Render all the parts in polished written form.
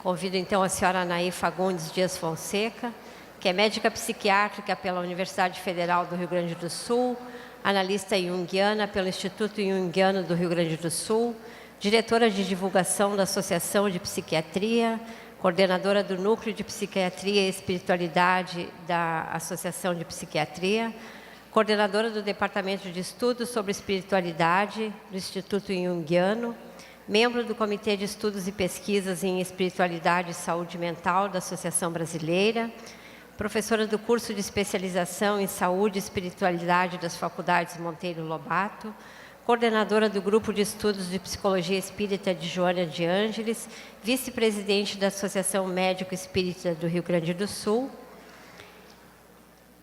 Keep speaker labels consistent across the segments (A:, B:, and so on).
A: Convido, então, a senhora Anaí Fagundes Dias Fonseca, que é médica psiquiátrica pela Universidade Federal do Rio Grande do Sul, analista junguiana pelo Instituto Junguiano do Rio Grande do Sul, diretora de divulgação da Associação de Psiquiatria, coordenadora do Núcleo de Psiquiatria e Espiritualidade da Associação de Psiquiatria, coordenadora do Departamento de Estudos sobre Espiritualidade do Instituto Junguiano, membro do Comitê de Estudos e Pesquisas em Espiritualidade e Saúde Mental da Associação Brasileira, professora do curso de especialização em Saúde e Espiritualidade das Faculdades Monteiro Lobato, coordenadora do Grupo de Estudos de Psicologia Espírita de Joana de Ângeles, vice-presidente da Associação Médico Espírita do Rio Grande do Sul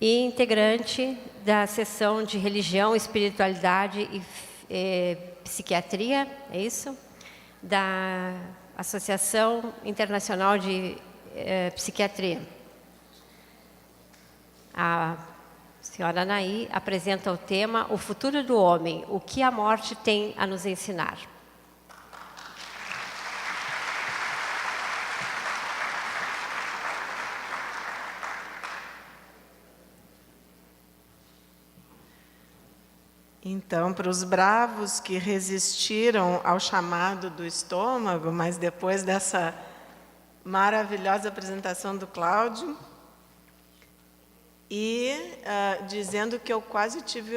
A: e integrante da seção de Religião, Espiritualidade e Psiquiatria, é isso? Da Associação Internacional de Psiquiatria. A senhora Anaí apresenta o tema O Futuro do Homem, o que a morte tem a nos ensinar.
B: Então, para os bravos que resistiram ao chamado do estômago, mas depois dessa maravilhosa apresentação do Cláudio, e dizendo que eu quase tive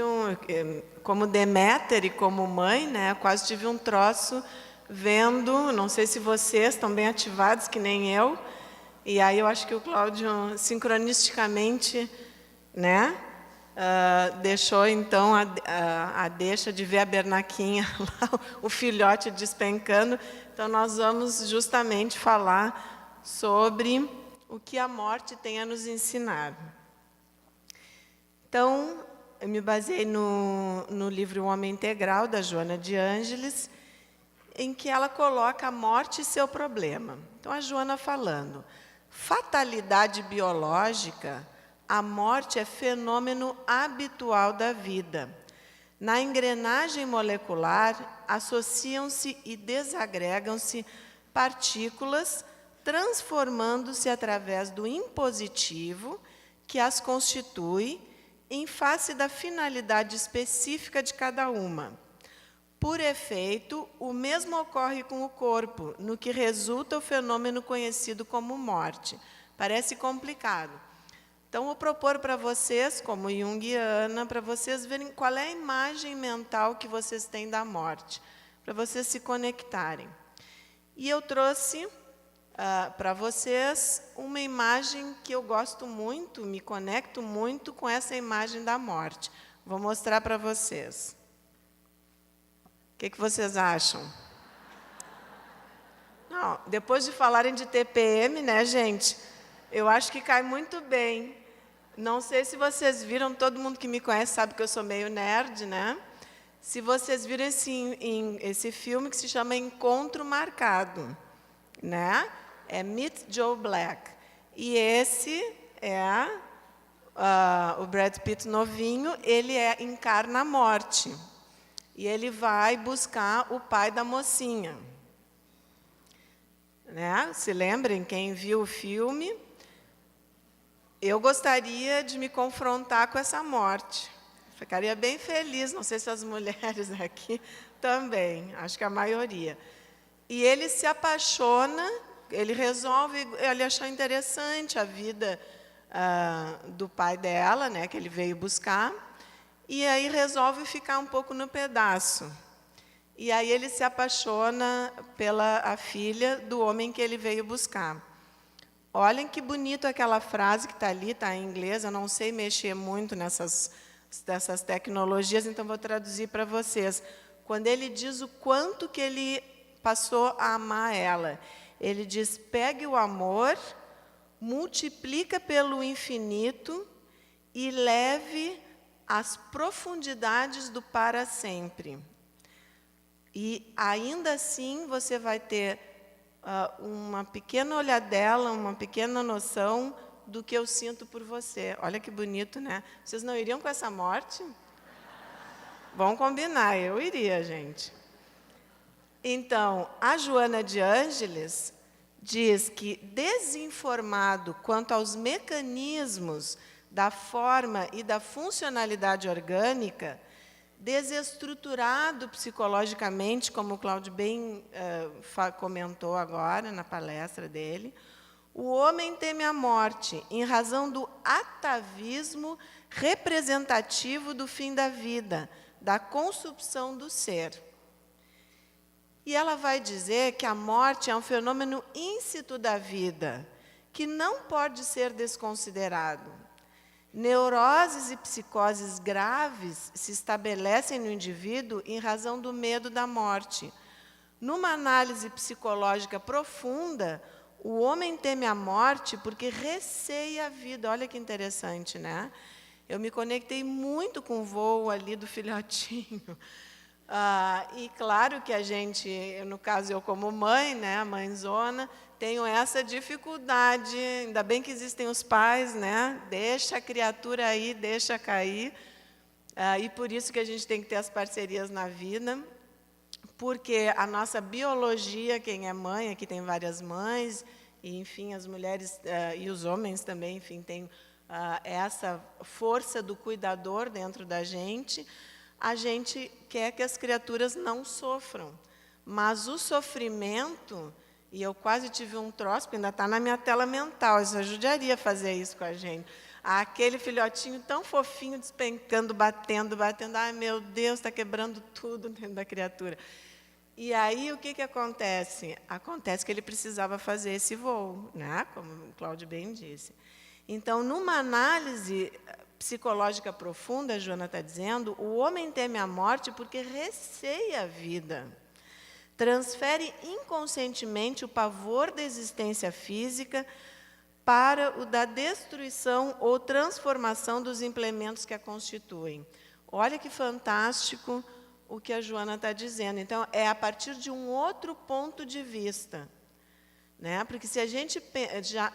B: como Deméter e como mãe, né, quase tive um troço vendo, não sei se vocês estão bem ativados, que nem eu, e aí eu acho que o Cláudio, sincronisticamente, né, deixou, então, a deixa de ver a Bernaquinha lá, o filhote despencando. Então, nós vamos justamente falar sobre o que a morte tem a nos ensinar. Então, eu me baseei no livro O Homem Integral, da Joana de Ângeles, em que ela coloca a morte e seu problema. Então, a Joana falando, fatalidade biológica, a morte é fenômeno habitual da vida. Na engrenagem molecular, associam-se e desagregam-se partículas, transformando-se através do impositivo que as constitui em face da finalidade específica de cada uma. Por efeito, o mesmo ocorre com o corpo, no que resulta o fenômeno conhecido como morte. Parece complicado. Então, vou propor para vocês, como junguiana, para vocês verem qual é a imagem mental que vocês têm da morte, para vocês se conectarem. E eu trouxe para vocês uma imagem que eu gosto muito, me conecto muito com essa imagem da morte. Vou mostrar para vocês. O que vocês acham? Não, depois de falarem de TPM, né, gente? Eu acho que cai muito bem. Não sei se vocês viram, todo mundo que me conhece sabe que eu sou meio nerd, né? Se vocês viram esse filme que se chama Encontro Marcado, né? É Meet Joe Black. E esse é o Brad Pitt novinho, ele encarna a morte. E ele vai buscar o pai da mocinha. Né? Se lembrem, quem viu o filme, eu gostaria de me confrontar com essa morte. Ficaria bem feliz, não sei se as mulheres aqui também, acho que a maioria. E ele se apaixona, ele achou interessante a vida do pai dela, né, que ele veio buscar, e aí resolve ficar um pouco no pedaço. E aí ele se apaixona pela filha do homem que ele veio buscar. Olhem que bonito aquela frase que está ali, está em inglês, eu não sei mexer muito dessas tecnologias, então vou traduzir para vocês. Quando ele diz o quanto que ele passou a amar ela, ele diz, pegue o amor, multiplica pelo infinito e leve às profundidades do para sempre. E ainda assim você vai ter uma pequena olhadela, uma pequena noção do que eu sinto por você. Olha que bonito, né? Vocês não iriam com essa morte? Vamos combinar, eu iria, gente. Então, a Joana de Ângeles diz que, desinformado quanto aos mecanismos da forma e da funcionalidade orgânica, desestruturado psicologicamente, como o Cláudio bem comentou agora na palestra dele, o homem teme a morte em razão do atavismo representativo do fim da vida, da consubção do ser. E ela vai dizer que a morte é um fenômeno íncito da vida, que não pode ser desconsiderado. Neuroses e psicoses graves se estabelecem no indivíduo em razão do medo da morte. Numa análise psicológica profunda, o homem teme a morte porque receia a vida. Olha que interessante, né? Eu me conectei muito com o voo ali do filhotinho. E claro que a gente, no caso eu como mãe, né, mãezona, tenho essa dificuldade, ainda bem que existem os pais, né, deixa a criatura aí, deixa cair, e por isso que a gente tem que ter as parcerias na vida, porque a nossa biologia, quem é mãe, aqui tem várias mães, e enfim, as mulheres e os homens também, enfim, tem essa força do cuidador dentro da gente. A gente quer que as criaturas não sofram, mas o sofrimento, e eu quase tive um troço, porque ainda está na minha tela mental, isso ajudaria a fazer isso com a gente. Aquele filhotinho tão fofinho, despencando, batendo, ai meu Deus, está quebrando tudo dentro da criatura. E aí o que acontece? Acontece que ele precisava fazer esse voo, né? Como o Cláudio bem disse. Então, numa análise psicológica profunda, a Joana está dizendo, o homem teme a morte porque receia a vida. Transfere inconscientemente o pavor da existência física para o da destruição ou transformação dos implementos que a constituem. Olha que fantástico o que a Joana está dizendo. Então, é a partir de um outro ponto de vista. Né? Porque se a gente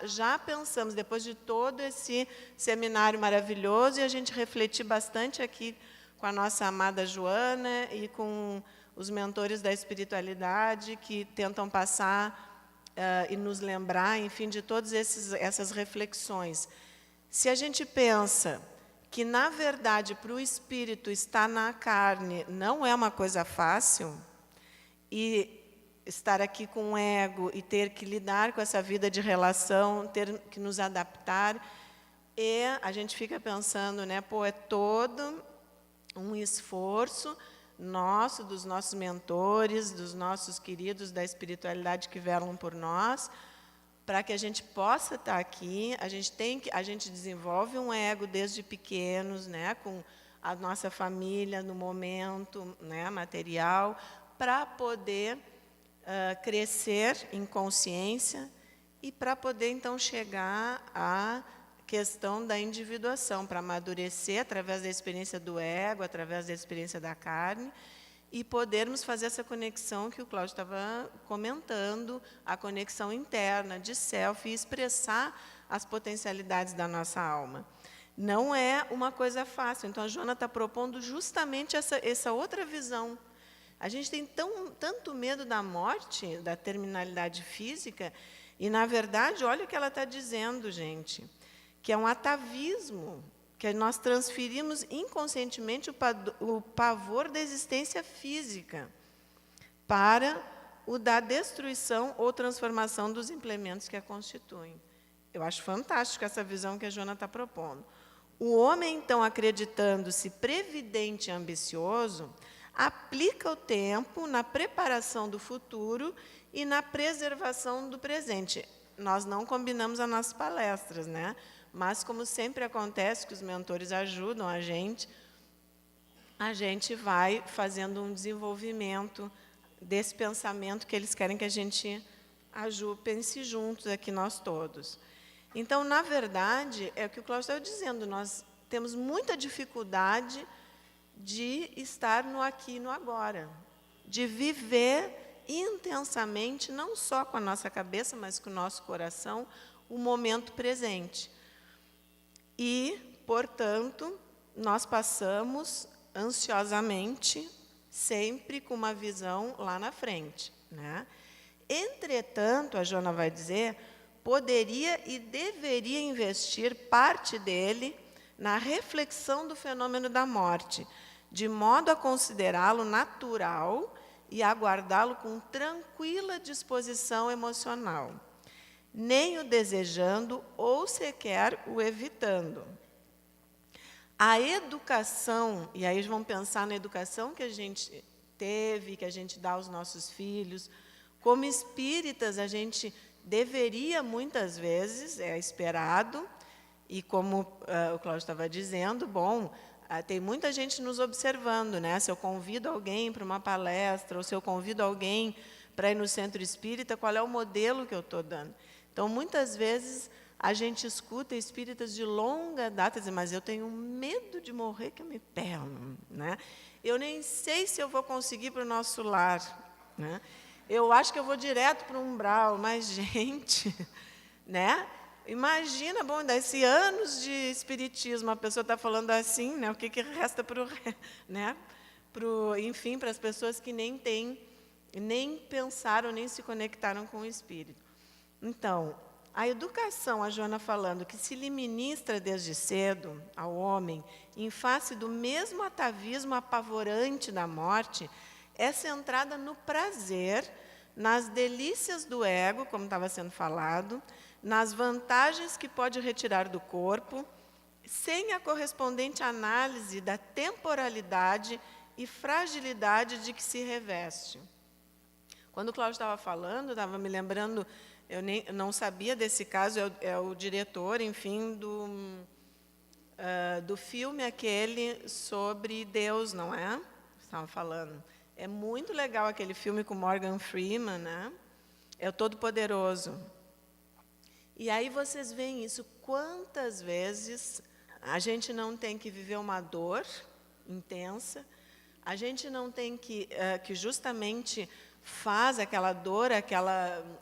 B: já pensamos, depois de todo esse seminário maravilhoso, e a gente refletir bastante aqui com a nossa amada Joana e com os mentores da espiritualidade que tentam passar e nos lembrar, enfim, de todas essas reflexões. Se a gente pensa que, na verdade, para o espírito estar na carne não é uma coisa fácil, e estar aqui com o ego e ter que lidar com essa vida de relação, ter que nos adaptar, e a gente fica pensando, né, pô, é todo um esforço nosso, dos nossos mentores, dos nossos queridos da espiritualidade que velam por nós, para que a gente possa estar aqui. A gente desenvolve um ego desde pequenos, né, com a nossa família no momento, né, material, para poder crescer em consciência e para poder, então, chegar à questão da individuação, para amadurecer através da experiência do ego, através da experiência da carne, e podermos fazer essa conexão que o Cláudio estava comentando, a conexão interna de self, e expressar as potencialidades da nossa alma. Não é uma coisa fácil. Então, a Joana está propondo justamente essa outra visão. A gente tem tanto medo da morte, da terminalidade física, e, na verdade, olha o que ela está dizendo, gente, que é um atavismo, que nós transferimos inconscientemente o pavor da existência física para o da destruição ou transformação dos implementos que a constituem. Eu acho fantástico essa visão que a Joana está propondo. O homem, então, acreditando-se previdente e ambicioso, aplica o tempo na preparação do futuro e na preservação do presente. Nós não combinamos as nossas palestras, né? Mas, como sempre acontece, que os mentores ajudam a gente vai fazendo um desenvolvimento desse pensamento que eles querem que a gente pense juntos aqui, nós todos. Então, na verdade, é o que o Cláudio estava dizendo, nós temos muita dificuldade de estar no aqui e no agora, de viver intensamente, não só com a nossa cabeça, mas com o nosso coração, o momento presente. E, portanto, nós passamos ansiosamente, sempre com uma visão lá na frente, né? Entretanto, a Joana vai dizer, poderia e deveria investir parte dele na reflexão do fenômeno da morte, de modo a considerá-lo natural e aguardá-lo com tranquila disposição emocional, nem o desejando ou sequer o evitando. A educação, e aí vamos pensar na educação que a gente teve, que a gente dá aos nossos filhos, como espíritas, a gente deveria, muitas vezes, é esperado, e como o Cláudio estava dizendo, bom, tem muita gente nos observando, né? Se eu convido alguém para uma palestra, ou se eu convido alguém para ir no centro espírita, qual é o modelo que eu estou dando? Então, muitas vezes, a gente escuta espíritas de longa data dizer, mas eu tenho medo de morrer que eu me perno, né? Eu nem sei se eu vou conseguir para o nosso lar, né? Eu acho que eu vou direto para o umbral, mas, gente, né? Imagina, bom, desses anos de espiritismo, a pessoa está falando assim, né? O que resta para o, né? Enfim, para as pessoas que nem pensaram, nem se conectaram com o espírito. Então, a educação, a Joana falando, que se lhe ministra desde cedo ao homem, em face do mesmo atavismo apavorante da morte, é centrada no prazer, nas delícias do ego, como estava sendo falado, nas vantagens que pode retirar do corpo, sem a correspondente análise da temporalidade e fragilidade de que se reveste. Quando o Cláudio estava falando, estava me lembrando, eu não sabia desse caso, é o diretor, enfim, do filme aquele sobre Deus, não é? Estava falando. É muito legal aquele filme com Morgan Freeman, né? É o Todo-Poderoso. E aí vocês veem isso, quantas vezes a gente não tem que viver uma dor intensa, a gente não tem que justamente faz aquela dor,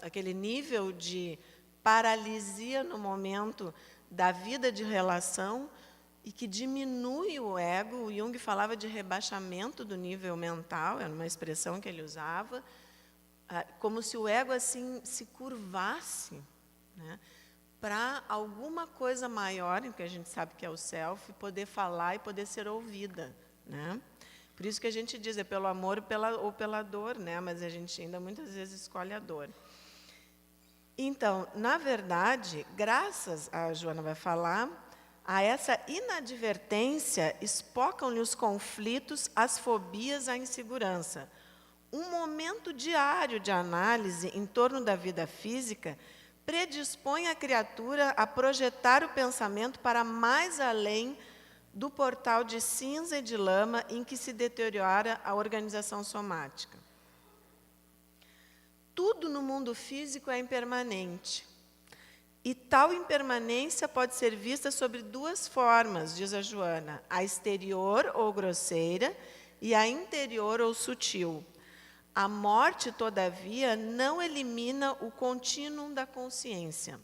B: aquele nível de paralisia no momento da vida de relação e que diminui o ego. O Jung falava de rebaixamento do nível mental, era uma expressão que ele usava, como se o ego assim se curvasse, né, para alguma coisa maior, que a gente sabe que é o self, poder falar e poder ser ouvida, né? Por isso que a gente diz, é pelo amor ou pela dor, né? Mas a gente ainda muitas vezes escolhe a dor. Então, na verdade, graças a Joana vai falar, a essa inadvertência espocam-lhe os conflitos, as fobias, a insegurança. Um momento diário de análise em torno da vida física predispõe a criatura a projetar o pensamento para mais além do portal de cinza e de lama em que se deteriora a organização somática. Tudo no mundo físico é impermanente. E tal impermanência pode ser vista sob duas formas, diz a Joana, a exterior ou grosseira e a interior ou sutil. A morte, todavia, não elimina o contínuo da consciência.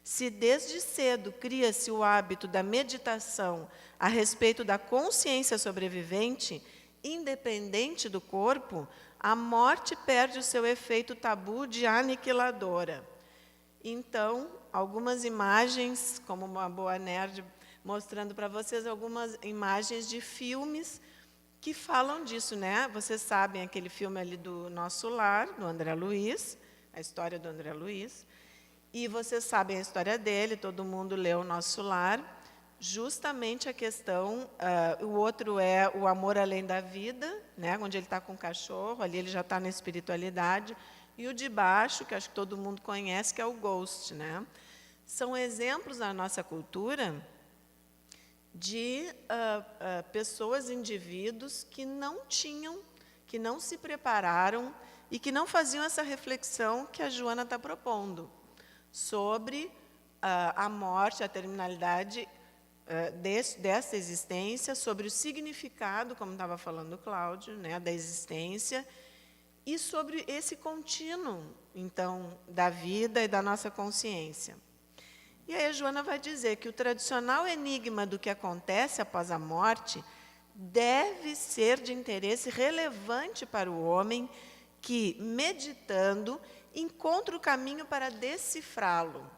B: Se desde cedo cria-se o hábito da meditação a respeito da consciência sobrevivente, independente do corpo, a morte perde o seu efeito tabu de aniquiladora. Então, algumas imagens, como uma boa nerd, mostrando para vocês algumas imagens de filmes que falam disso, né? Vocês sabem aquele filme ali do Nosso Lar, do André Luiz, a história do André Luiz, e vocês sabem a história dele, todo mundo leu o Nosso Lar, justamente a questão, o outro é o Amor Além da Vida, né? Onde ele está com o cachorro, ali ele já está na espiritualidade, e o de baixo, que acho que todo mundo conhece, que é o Ghost, né? São exemplos da nossa cultura de pessoas, indivíduos que não tinham, que não se prepararam e que não faziam essa reflexão que a Joana está propondo sobre a morte, a terminalidade dessa existência, sobre o significado, como estava falando o Cláudio, né, da existência, e sobre esse contínuo, então, da vida e da nossa consciência. E aí a Joana vai dizer que o tradicional enigma do que acontece após a morte deve ser de interesse relevante para o homem que, meditando, encontra o caminho para decifrá-lo.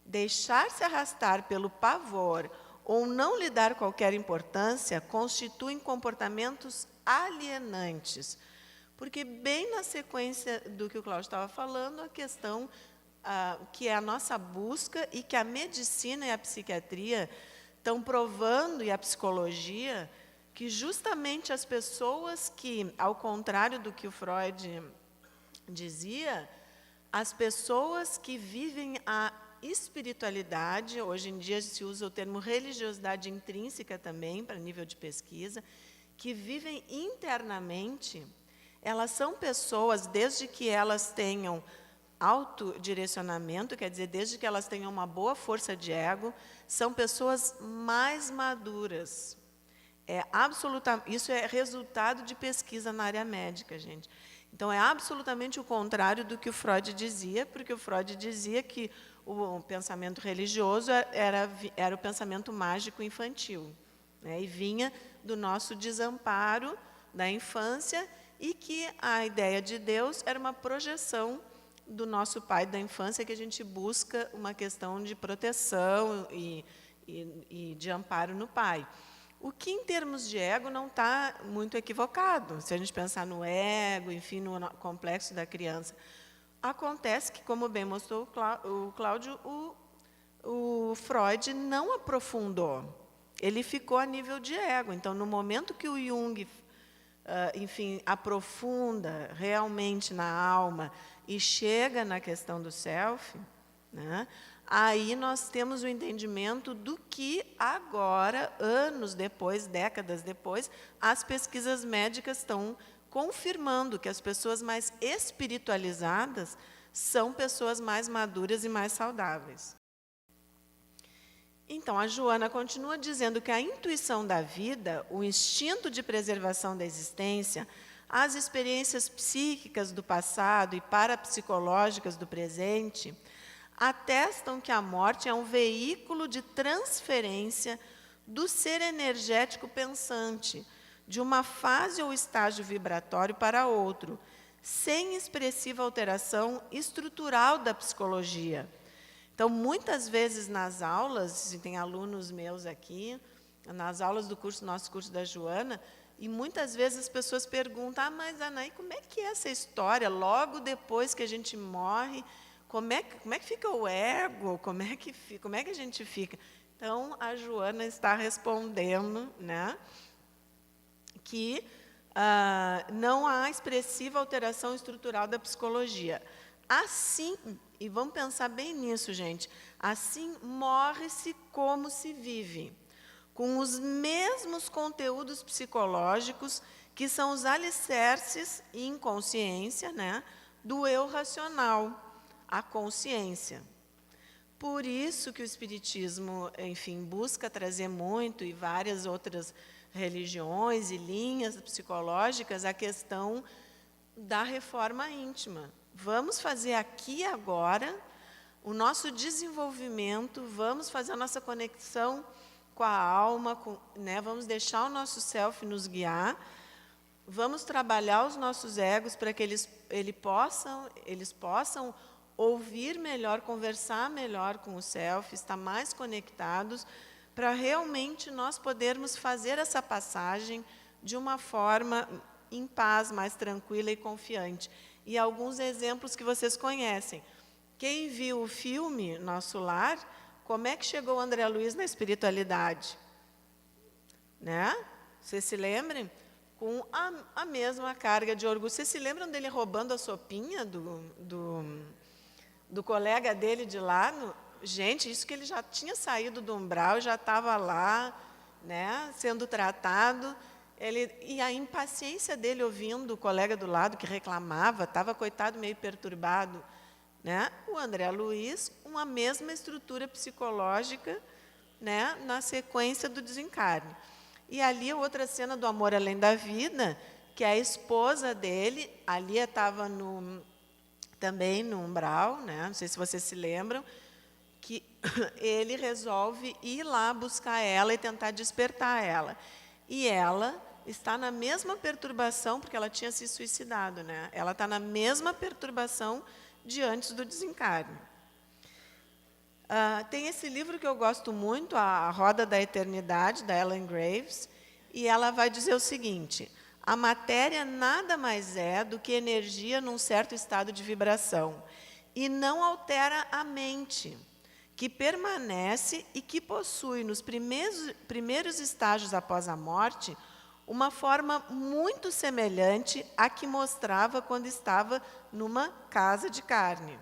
B: Deixar-se arrastar pelo pavor ou não lhe dar qualquer importância constituem comportamentos alienantes. Porque, bem na sequência do que o Cláudio estava falando, a questão que é a nossa busca e que a medicina e a psiquiatria estão provando, e a psicologia, que justamente as pessoas que, ao contrário do que o Freud dizia, as pessoas que vivem a espiritualidade, hoje em dia se usa o termo religiosidade intrínseca também, para nível de pesquisa, que vivem internamente, elas são pessoas, desde que elas tenham autodirecionamento, quer dizer, desde que elas tenham uma boa força de ego, são pessoas mais maduras. Isso é resultado de pesquisa na área médica, gente. Então, é absolutamente o contrário do que o Freud dizia, porque o Freud dizia que o pensamento religioso era o pensamento mágico infantil, né? E vinha do nosso desamparo da infância, e que a ideia de Deus era uma projeção do nosso pai da infância, que a gente busca uma questão de proteção e de amparo no pai. O que, em termos de ego, não está muito equivocado, se a gente pensar no ego, enfim, no complexo da criança. Acontece que, como bem mostrou o Cláudio, o Freud não aprofundou. Ele ficou a nível de ego. Então, no momento que o Jung, enfim, aprofunda realmente na alma e chega na questão do self, né, aí nós temos o entendimento do que agora, anos depois, décadas depois, as pesquisas médicas estão confirmando que as pessoas mais espiritualizadas são pessoas mais maduras e mais saudáveis. Então, a Joana continua dizendo que a intuição da vida, o instinto de preservação da existência, as experiências psíquicas do passado e parapsicológicas do presente, atestam que a morte é um veículo de transferência do ser energético pensante, de uma fase ou estágio vibratório para outro, sem expressiva alteração estrutural da psicologia. Então, muitas vezes nas aulas, e tem alunos meus aqui, nas aulas do nosso curso da Joana, e muitas vezes as pessoas perguntam, mas Anaí, como é que é essa história? Logo depois que a gente morre, como é que fica o ego? Como é que a gente fica? Então, a Joana está respondendo, né, que não há expressiva alteração estrutural da psicologia. Assim, e vamos pensar bem nisso, gente, assim morre-se como se vive, com os mesmos conteúdos psicológicos que são os alicerces e inconsciência, né, do eu racional, a consciência. Por isso que o Espiritismo, enfim, busca trazer muito, e várias outras religiões e linhas psicológicas, a questão da reforma íntima. Vamos fazer aqui e agora o nosso desenvolvimento, vamos fazer a nossa conexão com a alma, né, vamos deixar o nosso self nos guiar, vamos trabalhar os nossos egos para que eles possam ouvir melhor, conversar melhor com o self, estar mais conectados, para realmente nós podermos fazer essa passagem de uma forma em paz, mais tranquila e confiante. E alguns exemplos que vocês conhecem. Quem viu o filme Nosso Lar, como é que chegou o André Luiz na espiritualidade? Né? Vocês se lembrem? Com a mesma carga de orgulho. Vocês se lembram dele roubando a sopinha do colega dele de lá? Gente, isso que ele já tinha saído do umbral, já estava lá, né, sendo tratado. E a impaciência dele ouvindo o colega do lado que reclamava, estava, coitado, meio perturbado, né? O André Luiz, uma mesma estrutura psicológica, né, na sequência do desencarne. E ali outra cena do Amor Além da Vida, que a esposa dele, ali estava também no umbral, né? Não sei se vocês se lembram, que ele resolve ir lá buscar ela e tentar despertar ela. E ela está na mesma perturbação, porque ela tinha se suicidado, né? Ela está na mesma perturbação de antes do desencarne. Tem esse livro que eu gosto muito, A Roda da Eternidade, da Ellen Graves, e ela vai dizer o seguinte: a matéria nada mais é do que energia num certo estado de vibração, e não altera a mente, que permanece e que possui, nos primeiros estágios após a morte, uma forma muito semelhante à que mostrava quando estava numa casa de carne.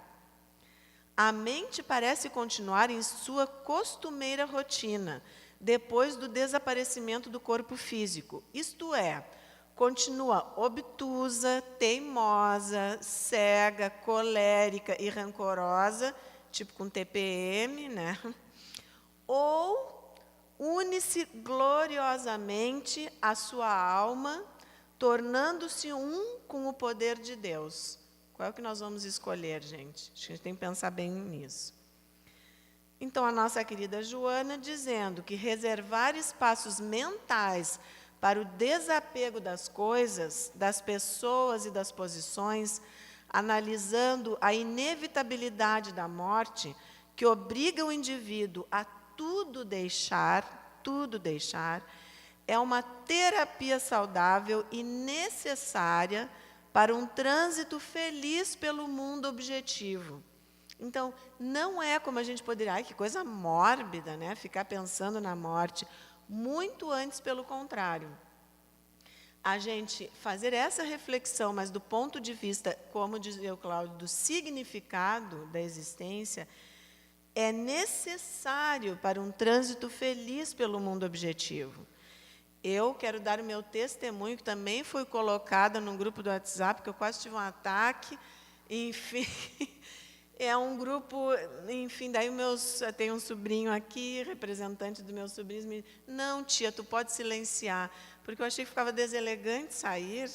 B: A mente parece continuar em sua costumeira rotina, depois do desaparecimento do corpo físico, isto é, continua obtusa, teimosa, cega, colérica e rancorosa, tipo com TPM, né? Ou une-se gloriosamente à sua alma, tornando-se um com o poder de Deus. Qual é o que nós vamos escolher, gente? Acho que a gente tem que pensar bem nisso. Então, a nossa querida Joana dizendo que reservar espaços mentais para o desapego das coisas, das pessoas e das posições, analisando a inevitabilidade da morte, que obriga o indivíduo a tudo deixar, é uma terapia saudável e necessária para um trânsito feliz pelo mundo objetivo. Então, não é como a gente poderia, ai, que coisa mórbida, né? Ficar pensando na morte. Muito antes, pelo contrário. A gente fazer essa reflexão, mas do ponto de vista, como dizia o Cláudio, do significado da existência, é necessário para um trânsito feliz pelo mundo objetivo. Eu quero dar o meu testemunho, que também foi colocada num grupo do WhatsApp, que eu quase tive um ataque, enfim... É um grupo, enfim, daí tem um sobrinho aqui, representante dos meus sobrinhos, me disse, não, tia, tu pode silenciar, porque eu achei que ficava deselegante sair,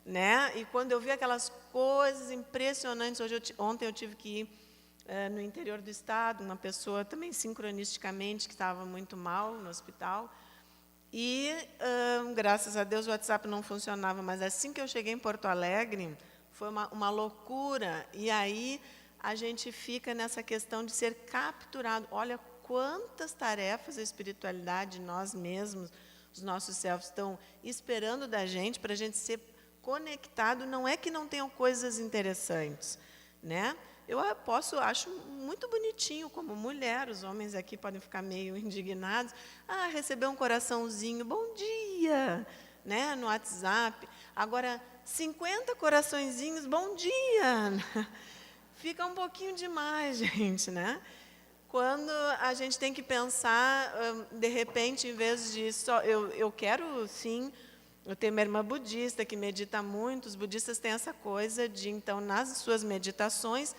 B: né? E quando eu vi aquelas coisas impressionantes, ontem eu tive que ir no interior do estado, uma pessoa também sincronisticamente que estava muito mal no hospital, e graças a Deus o WhatsApp não funcionava, mas assim que eu cheguei em Porto Alegre, foi uma loucura, e aí a gente fica nessa questão de ser capturado. Olha quantas tarefas a espiritualidade, nós mesmos, os nossos selfos, estão esperando da gente para a gente ser conectado. Não é que não tenham coisas interessantes, né? Eu acho muito bonitinho como mulher, os homens aqui podem ficar meio indignados. Receber um coraçãozinho, bom dia, né, no WhatsApp. Agora, 50 coraçõezinhos, bom dia. Fica um pouquinho demais, gente, né? Quando a gente tem que pensar, de repente, em vez de só... Eu quero, sim, eu tenho uma irmã budista que medita muito, os budistas têm essa coisa de, então, nas suas meditações,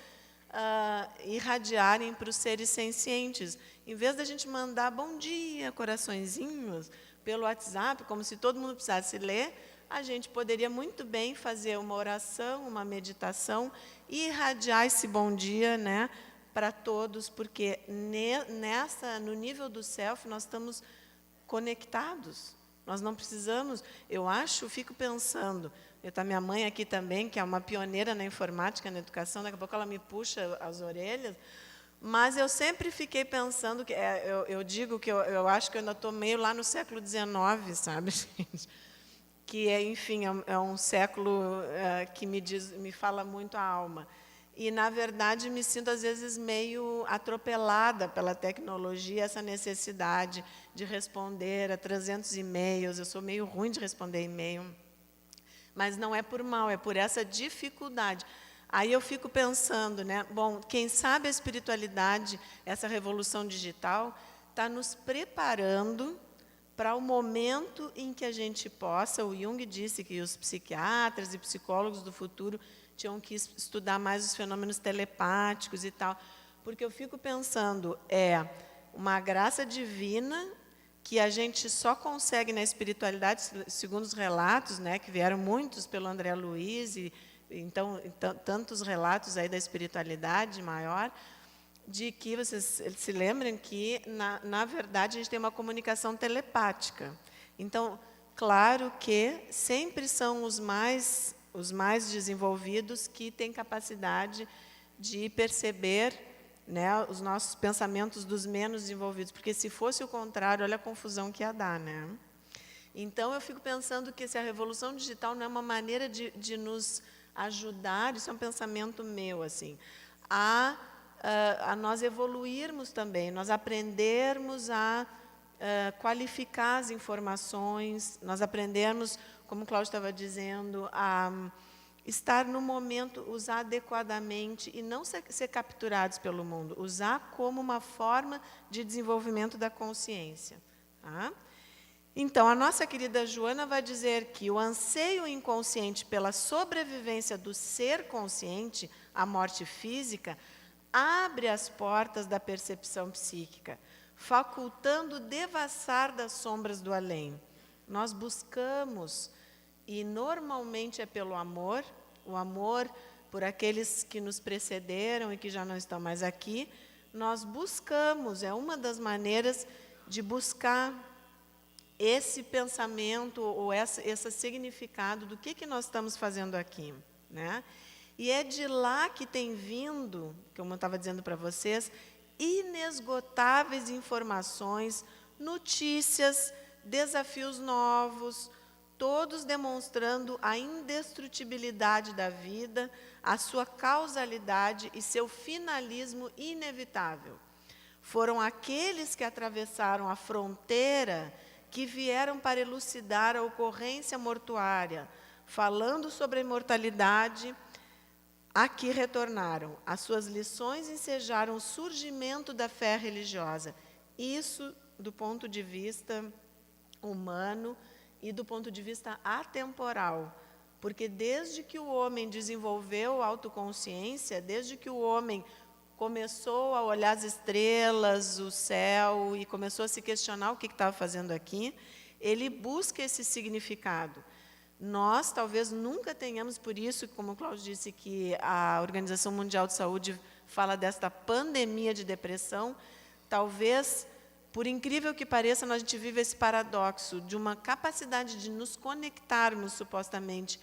B: irradiarem para os seres sencientes. Em vez da gente mandar bom dia, coraçõezinhos, pelo WhatsApp, como se todo mundo precisasse ler, a gente poderia muito bem fazer uma oração, uma meditação e irradiar esse bom dia, né, para todos, porque no nível do self nós estamos conectados. Nós não precisamos, fico pensando, está minha mãe aqui também, que é uma pioneira na informática, na educação, daqui a pouco ela me puxa as orelhas, mas eu sempre fiquei pensando, que eu digo que eu acho que eu ainda estou meio lá no século XIX, sabe, gente? Que, enfim, é um século que me fala muito a alma. E, na verdade, me sinto, às vezes, meio atropelada pela tecnologia, essa necessidade de responder a 300 e-mails. Eu sou meio ruim de responder e-mail. Mas não é por mal, é por essa dificuldade. Aí eu fico pensando, né? Bom, quem sabe a espiritualidade, essa revolução digital, está nos preparando para o momento em que a gente possa... O Jung disse que os psiquiatras e psicólogos do futuro tinham que estudar mais os fenômenos telepáticos e tal, porque eu fico pensando, é uma graça divina que a gente só consegue na espiritualidade, segundo os relatos, né, que vieram muitos pelo André Luiz, e então tantos relatos aí da espiritualidade maior, de que vocês se lembram que, na verdade, a gente tem uma comunicação telepática. Então, claro que sempre são os mais desenvolvidos que têm capacidade de perceber, né, os nossos pensamentos dos menos desenvolvidos, porque se fosse o contrário, olha a confusão que ia dar, né? Então, eu fico pensando que se a revolução digital não é uma maneira de nos ajudar, isso é um pensamento meu, assim, a nós evoluirmos também, nós aprendermos a qualificar as informações, nós aprendermos, como o Cláudio estava dizendo, a estar no momento, usar adequadamente e não ser capturados pelo mundo, usar como uma forma de desenvolvimento da consciência. Tá? Então, a nossa querida Joana vai dizer que o anseio inconsciente pela sobrevivência do ser consciente, a morte física, abre as portas da percepção psíquica, facultando o devassar das sombras do além. Nós buscamos, e normalmente é pelo amor, o amor por aqueles que nos precederam e que já não estão mais aqui, nós buscamos, é uma das maneiras de buscar esse pensamento ou esse significado do que nós estamos fazendo aqui, né? E é de lá que tem vindo, como eu estava dizendo para vocês, inesgotáveis informações, notícias, desafios novos, todos demonstrando a indestrutibilidade da vida, a sua causalidade e seu finalismo inevitável. Foram aqueles que atravessaram a fronteira que vieram para elucidar a ocorrência mortuária, falando sobre a imortalidade, aqui retornaram. As suas lições ensejaram o surgimento da fé religiosa. Isso do ponto de vista humano e do ponto de vista atemporal. Porque desde que o homem desenvolveu autoconsciência, desde que o homem começou a olhar as estrelas, o céu, e começou a se questionar o que estava fazendo aqui, ele busca esse significado. Nós, talvez, nunca tenhamos, por isso, como o Cláudio disse, que a Organização Mundial de Saúde fala desta pandemia de depressão, talvez, por incrível que pareça, a gente vive esse paradoxo de uma capacidade de nos conectarmos, supostamente,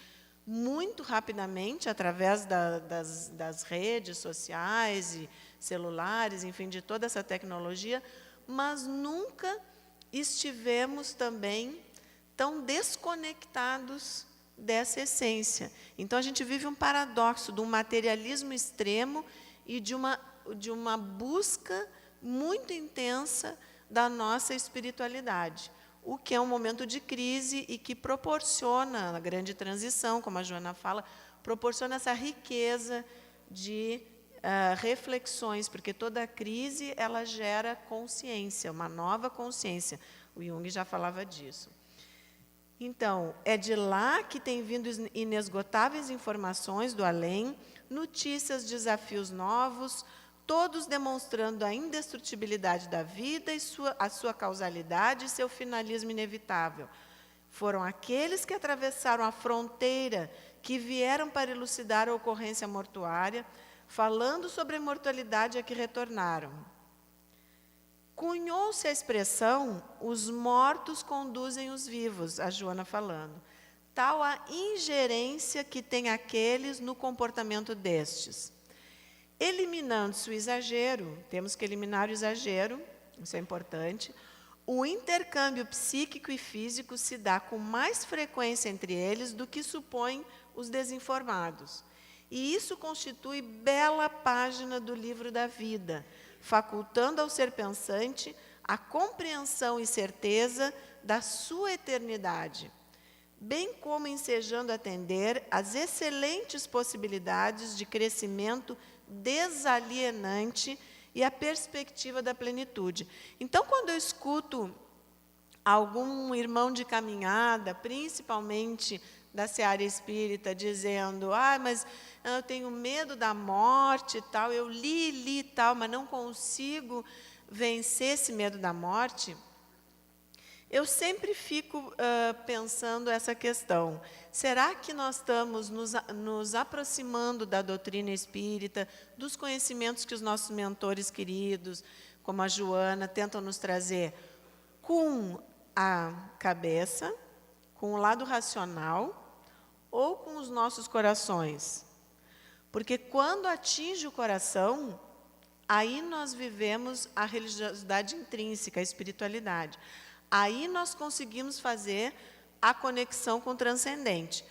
B: muito rapidamente, através das redes sociais e celulares, enfim, de toda essa tecnologia, mas nunca estivemos também tão desconectados dessa essência. Então, a gente vive um paradoxo de um materialismo extremo e de uma busca muito intensa da nossa espiritualidade, o que é um momento de crise e que proporciona a grande transição, como a Joana fala, proporciona essa riqueza de reflexões, porque toda crise ela gera consciência, uma nova consciência. O Jung já falava disso. Então, é de lá que tem vindo inesgotáveis informações do além, notícias, desafios novos, todos demonstrando a indestrutibilidade da vida e a sua causalidade e seu finalismo inevitável. Foram aqueles que atravessaram a fronteira, que vieram para elucidar a ocorrência mortuária, falando sobre a imortalidade a que retornaram. Cunhou-se a expressão, os mortos conduzem os vivos, a Joana falando. Tal a ingerência que tem aqueles no comportamento destes. Eliminando-se o exagero, temos que eliminar o exagero, isso é importante, o intercâmbio psíquico e físico se dá com mais frequência entre eles do que supõem os desinformados. E isso constitui bela página do livro da vida, facultando ao ser pensante a compreensão e certeza da sua eternidade, bem como ensejando atender às excelentes possibilidades de crescimento desalienante e a perspectiva da plenitude. Então, quando eu escuto algum irmão de caminhada, principalmente da seara espírita, dizendo, mas eu tenho medo da morte e tal, eu li e tal, mas não consigo vencer esse medo da morte, eu sempre fico pensando essa questão. Será que nós estamos nos aproximando da doutrina espírita, dos conhecimentos que os nossos mentores queridos, como a Joana, tentam nos trazer com a cabeça, com o lado racional, ou com os nossos corações? Porque quando atinge o coração, aí nós vivemos a religiosidade intrínseca, a espiritualidade. Aí nós conseguimos fazer a conexão com o transcendente.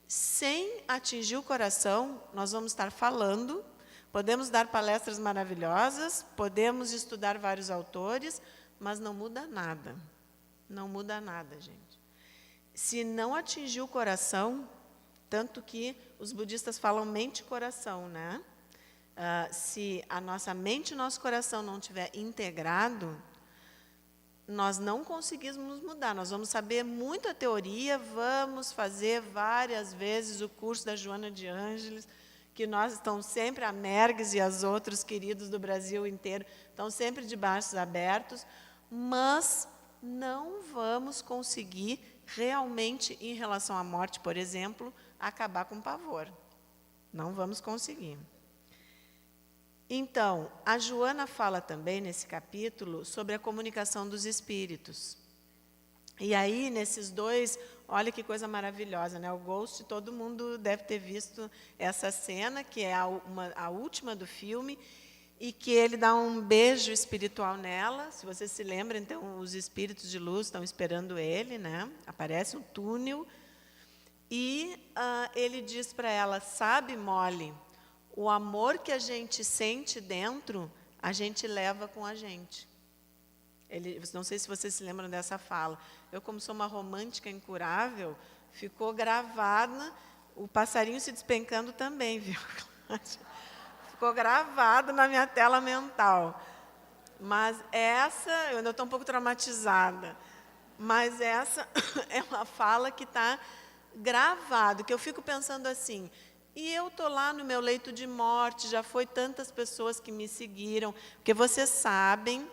B: Sem atingir o coração, nós vamos estar falando, podemos dar palestras maravilhosas, podemos estudar vários autores, mas não muda nada. Não muda nada, gente. Se não atingir o coração, tanto que os budistas falam mente e coração, né? Se a nossa mente e nosso coração não estiver integrado, nós não conseguimos mudar. Nós vamos saber muita teoria, vamos fazer várias vezes o curso da Joana de Ângeles, que nós estamos sempre, a Mergues e os outros queridos do Brasil inteiro, estão sempre de braços abertos, mas não vamos conseguir realmente, em relação à morte, por exemplo, acabar com pavor. Não vamos conseguir. Então, a Joana fala também, nesse capítulo, sobre a comunicação dos espíritos. E aí, nesses dois, olha que coisa maravilhosa, né? O Ghost, todo mundo deve ter visto essa cena, que é a última do filme, e que ele dá um beijo espiritual nela. Se você se lembra, então, os espíritos de luz estão esperando ele, né? Aparece um túnel, e ele diz para ela, sabe, Molly, o amor que a gente sente dentro, a gente leva com a gente. Não sei se vocês se lembram dessa fala. Eu, como sou uma romântica incurável, ficou gravada, o passarinho se despencando também, viu? Ficou gravado na minha tela mental. Mas essa, eu ainda estou um pouco traumatizada, mas essa é uma fala que está gravada, que eu fico pensando assim, e eu estou lá no meu leito de morte, já foi tantas pessoas que me seguiram, porque vocês sabem,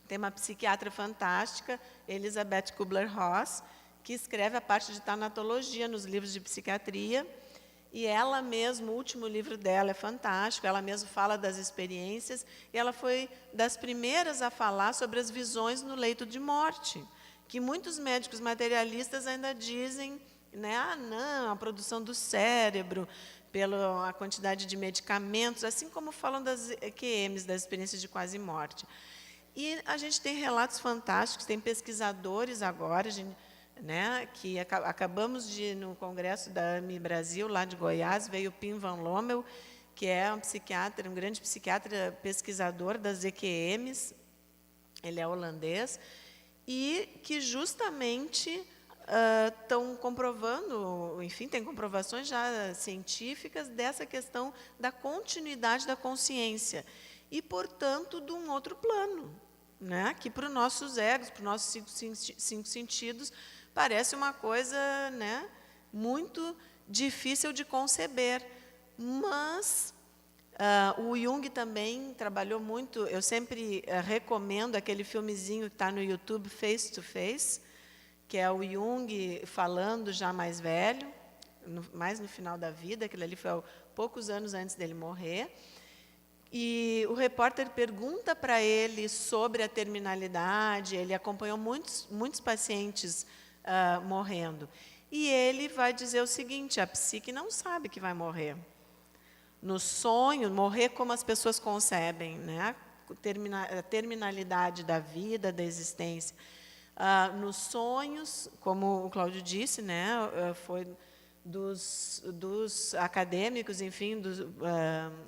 B: tem uma psiquiatra fantástica, Elizabeth Kubler-Ross, que escreve a parte de tanatologia nos livros de psiquiatria, e ela mesma, o último livro dela é fantástico, ela mesma fala das experiências, e ela foi das primeiras a falar sobre as visões no leito de morte, que muitos médicos materialistas ainda dizem, né, não, a produção do cérebro, pela quantidade de medicamentos, assim como falam das EQMs, das experiências de quase morte. E a gente tem relatos fantásticos, tem pesquisadores agora, né, que acabamos de ir no congresso da AMI Brasil, lá de Goiás, veio o Pim Van Lommel, que é um psiquiatra, um grande psiquiatra pesquisador das EQMs, ele é holandês, e que justamente estão comprovando, enfim, tem comprovações já científicas dessa questão da continuidade da consciência e, portanto, de um outro plano, né, que para os nossos egos, para os nossos cinco sentidos, parece uma coisa, né, muito difícil de conceber. Mas o Jung também trabalhou muito, eu sempre recomendo aquele filmezinho que está no YouTube, Face to Face, que é o Jung falando já mais velho, mais no final da vida, aquilo ali foi poucos anos antes dele morrer, e o repórter pergunta para ele sobre a terminalidade, ele acompanhou muitos pacientes morrendo, e ele vai dizer o seguinte, a psique não sabe que vai morrer. No sonho, morrer como as pessoas concebem, né? A terminalidade da vida, da existência. Nos sonhos, como o Cláudio disse, né, foi dos acadêmicos, enfim, dos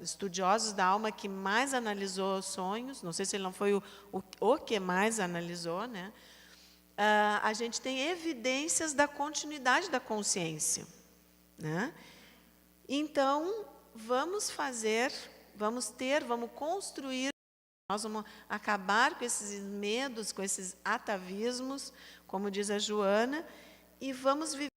B: estudiosos da alma que mais analisou sonhos, não sei se ele não foi o que mais analisou, né, a gente tem evidências da continuidade da consciência, né? Então, vamos construir, nós vamos acabar com esses medos, com esses atavismos, como diz a Joana, e vamos viver